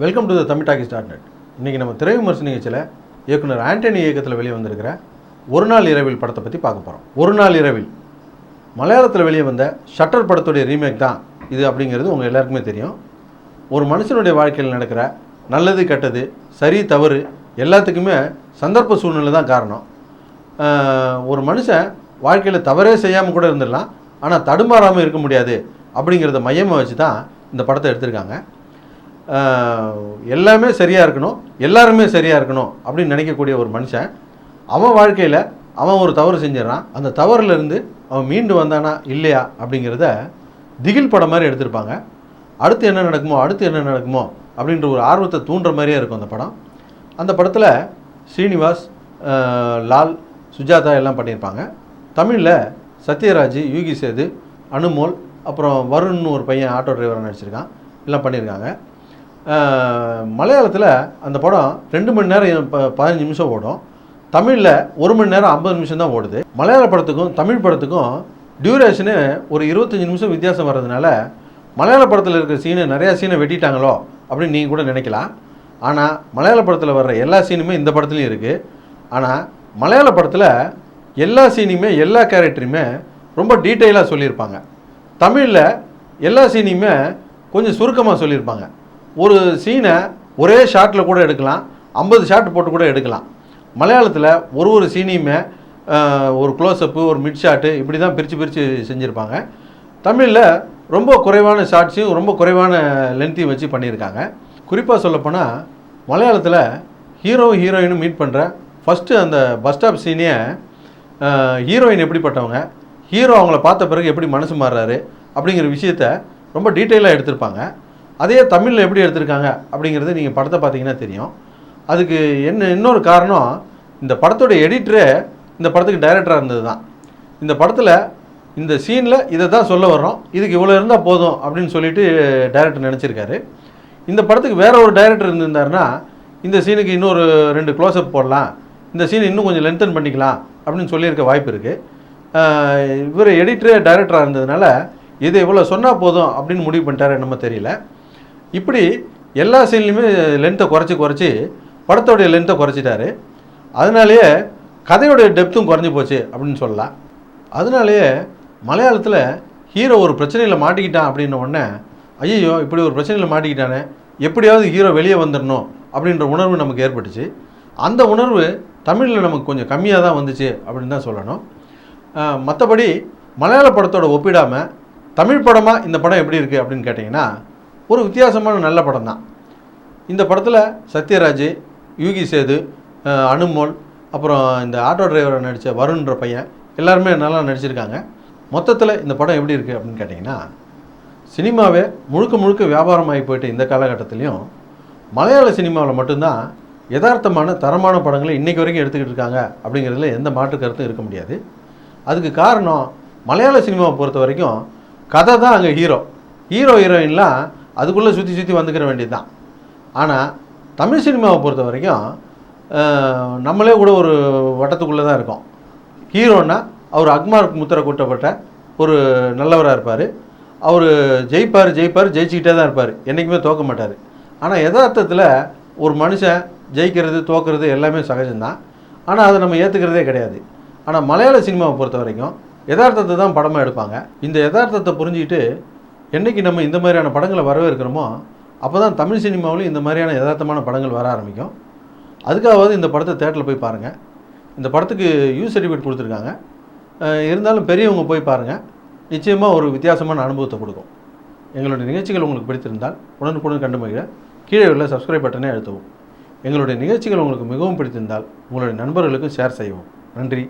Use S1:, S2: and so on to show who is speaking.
S1: Welcome to the Tamil talkies dot net. இன்றைக்கி நம்ம திரை விமர்சன நிகழ்ச்சியில் இயக்குனர் ஆண்டனி இயக்கத்தில் வெளியே வந்திருக்கிற ஒரு நாள் இரவில் படத்தை பற்றி பார்க்க போகிறோம். ஒரு நாள் இரவில் மலையாளத்தில் வெளியே வந்த ஷட்டர் படத்துடைய ரீமேக் தான் இது அப்படிங்கிறது உங்கள் எல்லாருக்குமே தெரியும். ஒரு மனுஷனுடைய வாழ்க்கையில் நடக்கிற நல்லது கெட்டது சரி தவறு எல்லாத்துக்குமே சந்தர்ப்ப சூழ்நிலை தான் காரணம். ஒரு மனுஷன் வாழ்க்கையில் தவறே செய்யாமல் கூட இருந்துடலாம், ஆனால் தடுமாறாமல் இருக்க முடியாது அப்படிங்கிறத மையமாக வச்சு தான் இந்த படத்தை எடுத்திருக்காங்க. எல்லாமே சரியாக இருக்கணும், எல்லாருமே சரியாக இருக்கணும் அப்படின்னு நினைக்கக்கூடிய ஒரு மனுஷன் அவன் வாழ்க்கையில் அவன் ஒரு தவறு செஞ்சிடறான். அந்த தவறுலேருந்து அவன் மீண்டு வந்தானா இல்லையா அப்படிங்கிறத திகில் படம் மாதிரி எடுத்திருப்பாங்க. அடுத்து என்ன நடக்குமோ அப்படின்ற ஒரு ஆர்வத்தை தூண்டுற மாதிரியே இருக்கும் அந்த படம். அந்த படத்தில் ஸ்ரீனிவாஸ், லால், சுஜாதா எல்லாம் பண்ணியிருப்பாங்க. தமிழில் சத்யராஜ், யூகி சேது, அனுமோல், அப்புறம் வருண்னு ஒரு பையன் ஆட்டோ டிரைவராக நடிச்சிருக்கான், எல்லாம் பண்ணியிருக்காங்க. மலையாளத்தில் அந்த படம் 2 மணி நேரம் 15 நிமிஷம் ஓடும். தமிழில் 1 மணி நேரம் 50 நிமிஷம் தான் ஓடுது. மலையாள படத்துக்கும் தமிழ் படத்துக்கும் டியூரேஷனு ஒரு 25 நிமிஷம் வித்தியாசம் வர்றதுனால மலையாள படத்தில் இருக்கிற சீனை நிறையா சீனை வெட்டிட்டாங்களோ அப்படின்னு நீங்கள் கூட நினைக்கலாம். ஆனால் மலையாள படத்தில் வர்ற எல்லா சீனுமே இந்த படத்துலையும் இருக்குது. ஆனால் மலையாள படத்தில் எல்லா சீனையுமே எல்லா கேரக்டரையுமே ரொம்ப டீட்டெயிலாக சொல்லியிருப்பாங்க. தமிழில் எல்லா சீனையுமே கொஞ்சம் சுருக்கமாக சொல்லியிருப்பாங்க. ஒரு சீனை ஒரே ஷாட்டில் கூட எடுக்கலாம், 50 ஷாட் போட்டு கூட எடுக்கலாம். மலையாளத்தில் ஒரு சீனையுமே ஒரு க்ளோஸ்அப்பு, ஒரு மிட் ஷாட்டு, இப்படி தான் பிரித்து செஞ்சுருப்பாங்க. தமிழில் ரொம்ப குறைவான ஷாட்ஸையும் ரொம்ப குறைவான லென்த்தையும் வச்சு பண்ணியிருக்காங்க. குறிப்பாக சொல்லப்போனால் மலையாளத்தில் ஹீரோயினும் மீட் பண்ணுற ஃபஸ்ட்டு அந்த பஸ் ஸ்டாப் சீனே ஹீரோயின் எப்படிப்பட்டவங்க, ஹீரோ அவங்கள பார்த்த பிறகு எப்படி மனசு மாறுறாரு அப்படிங்கிற விஷயத்த ரொம்ப டீட்டெயிலாக எடுத்திருப்பாங்க. அதே தமிழில் எப்படி எடுத்திருக்காங்க அப்படிங்கிறது நீங்கள் படத்தை பார்த்தீங்கன்னா தெரியும். அதுக்கு இன்னொரு காரணம், இந்த படத்தோடைய எடிட்டரே இந்த படத்துக்கு டைரக்டராக இருந்தது தான். இந்த படத்தில் இந்த சீனில் இதை தான் சொல்ல வர்றோம், இதுக்கு இவ்வளோ இருந்தால் போதும் அப்படின்னு சொல்லிட்டு டைரக்டர் நினச்சிருக்காரு. இந்த படத்துக்கு வேறு ஒரு டைரக்டர் இருந்திருந்தாருன்னா இந்த சீனுக்கு இன்னொரு 2 க்ளோஸ்அப் போடலாம், இந்த சீன் இன்னும் கொஞ்சம் லென்த்தன் பண்ணிக்கலாம் அப்படின்னு சொல்லியிருக்க வாய்ப்பு இருக்குது. இவர் எடிட்டரே டைரக்டராக இருந்ததுனால இதை இவ்வளோ சொன்னால் போதும் அப்படின்னு முடிவு பண்ணிட்டாரு என்னமோ தெரியல. இப்படி எல்லா சீன்லையுமே லென்த்தை குறைச்சி படத்தோடைய லென்த்தை குறைச்சிட்டாரு. அதனாலேயே கதையோடைய டெப்த்தும் குறைஞ்சி போச்சு அப்படின்னு சொல்லலாம். அதனாலேயே மலையாளத்தில் ஹீரோ ஒரு பிரச்சனையில் மாட்டிக்கிட்டான் அப்படின்ன உடனே ஐயோ இப்படி ஒரு பிரச்சனையில் மாட்டிக்கிட்டானே, எப்படியாவது ஹீரோ வெளியே வந்துடணும் அப்படின்ற உணர்வு நமக்கு ஏற்பட்டுச்சு. அந்த உணர்வு தமிழில் நமக்கு கொஞ்சம் கம்மியாக தான் வந்துச்சு அப்படின்னு தான் சொல்லணும். மற்றபடி மலையாள படத்தோட ஒப்பிடாமல் தமிழ் படமாக இந்த படம் எப்படி இருக்குது அப்படின்னு கேட்டிங்கன்னா ஒரு வித்தியாசமான நல்ல படம் தான். இந்த படத்தில் சத்யராஜ், யூகி சேது, அனுமோல், அப்புறம் இந்த ஆட்டோ டிரைவரை நடித்த வருண்ன்ற பையன் எல்லாருமே நல்லா நடிச்சிருக்காங்க. மொத்தத்தில் இந்த படம் எப்படி இருக்குது அப்படின்னு கேட்டிங்கன்னா, சினிமாவே முழுக்க வியாபாரமாகி போயிட்டு இந்த காலகட்டத்திலையும் மலையாள சினிமாவில் மட்டும்தான் யதார்த்தமான தரமான படங்களை இன்றைக்கு வரைக்கும் எடுத்துக்கிட்டு இருக்காங்க அப்படிங்கிறதுல எந்த மாற்று கருத்தும் இருக்க முடியாது. அதுக்கு காரணம், மலையாள சினிமாவை பொறுத்த வரைக்கும் கதை தான் அங்கே ஹீரோயின்லாம் அதுக்குள்ளே சுற்றி வந்துக்கிற வேண்டியது தான். ஆனால் தமிழ் சினிமாவை பொறுத்த வரைக்கும் நம்மளே கூட ஒரு வட்டத்துக்குள்ளே தான் இருக்கோம். ஹீரோன்னா அவர் அக்மார்க் முத்திரை கூட்டப்பட்ட ஒரு நல்லவராக இருப்பார். அவர் ஜெயிப்பார், ஜெயிச்சுக்கிட்டே தான் இருப்பார், என்றைக்குமே தோக்க மாட்டார். ஆனால் யதார்த்தத்தில் ஒரு மனுஷன் ஜெயிக்கிறது தோக்கிறது எல்லாமே சகஜம்தான். ஆனால் அதை நம்ம ஏற்றுக்கிறதே கிடையாது. ஆனால் மலையாள சினிமாவை பொறுத்த வரைக்கும் யதார்த்தத்தை தான் படமாக எடுப்பாங்க. இந்த யதார்த்தத்தை புரிஞ்சுக்கிட்டு என்றைக்கு நம்ம இந்த மாதிரியான படங்களை வரவேற்கிறோமோ அப்போ தான் தமிழ் சினிமாவிலும் இந்த மாதிரியான யதார்த்தமான படங்கள் வர ஆரம்பிக்கும். அதுக்காகவாவது இந்த படத்தை தேட்டரில் போய் பாருங்கள். இந்த படத்துக்கு யூ சர்டிஃபிகேட் கொடுத்துருக்காங்க. இருந்தாலும் பெரியவங்க போய் பாருங்கள், நிச்சயமாக ஒரு வித்தியாசமான அனுபவத்தை கொடுக்கும். எங்களுடைய நிகழ்ச்சிகள் உங்களுக்கு பிடித்திருந்தால் உடனுக்குடன் கண்டு மகிழ கீழே உள்ள சப்ஸ்கிரைப் பட்டனை அழுத்தவும். எங்களுடைய நிகழ்ச்சிகள் உங்களுக்கு மிகவும் பிடித்திருந்தால் உங்களுடைய நண்பர்களுக்கும் ஷேர் செய்யவும். நன்றி.